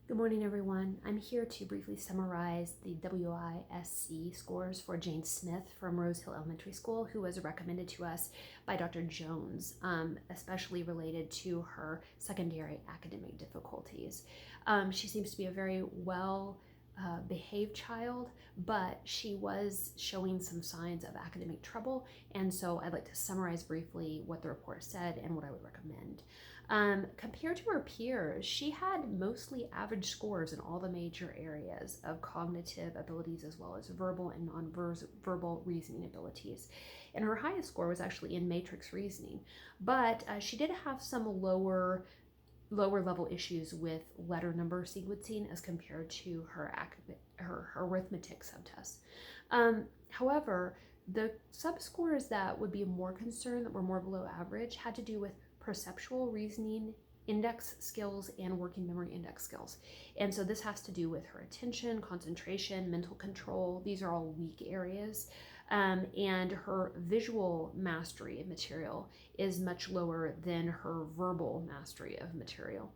Good morning, everyone. I'm here to briefly summarize the WISC scores for Jane Smith from Rose Hill Elementary School, who was recommended to us by Dr. Jones, especially related to her secondary academic difficulties. She seems to be a very behaved child, but she was showing some signs of academic trouble, and so I'd like to summarize briefly what the report said and what I would recommend. Compared to her peers, she had mostly average scores in all the major areas of cognitive abilities as well as verbal and non-verbal reasoning abilities. And her highest score was actually in matrix reasoning, but she did have some lower level issues with letter number sequencing as compared to her arithmetic subtests. However, the subscores that would be more concerned, that were more below average, had to do with perceptual reasoning index skills and working memory index skills. And so this has to do with her attention, concentration, mental control. These are all weak areas. And her visual mastery of material is much lower than her verbal mastery of material.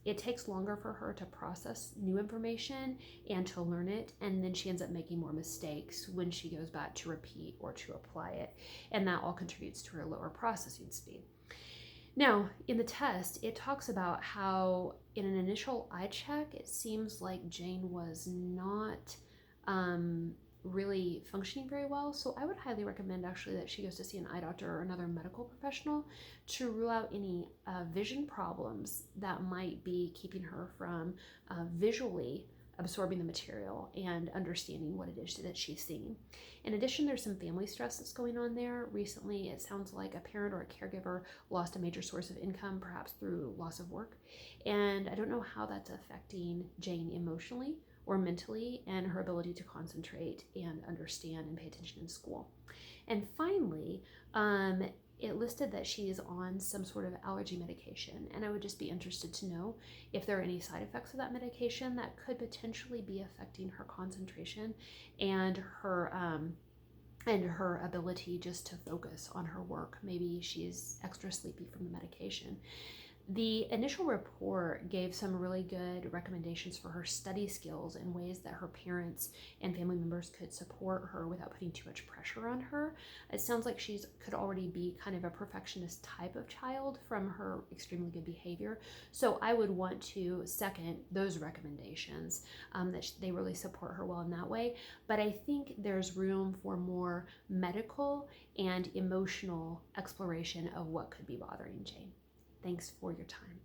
It takes longer for her to process new information and to learn it, and then she ends up making more mistakes when she goes back to repeat or to apply it, and that all contributes to her lower processing speed. Now, in the test, it talks about how in an initial eye check, it seems like Jane was not really functioning very well. So I would highly recommend actually that she goes to see an eye doctor or another medical professional to rule out any vision problems that might be keeping her from visually absorbing the material and understanding what it is that she's seeing. In addition, there's some family stress that's going on there. Recently, it sounds like a parent or a caregiver lost a major source of income, perhaps through loss of work. And I don't know how that's affecting Jane emotionally or mentally and her ability to concentrate and understand and pay attention in school. And finally, it listed that she is on some sort of allergy medication, and I would just be interested to know if there are any side effects of that medication that could potentially be affecting her concentration and her ability just to focus on her work. Maybe she's extra sleepy from the medication. The initial report gave some really good recommendations for her study skills and ways that her parents and family members could support her without putting too much pressure on her. It sounds like she could already be kind of a perfectionist type of child from her extremely good behavior. So I would want to second those recommendations, that they really support her well in that way. But I think there's room for more medical and emotional exploration of what could be bothering Jane. Thanks for your time.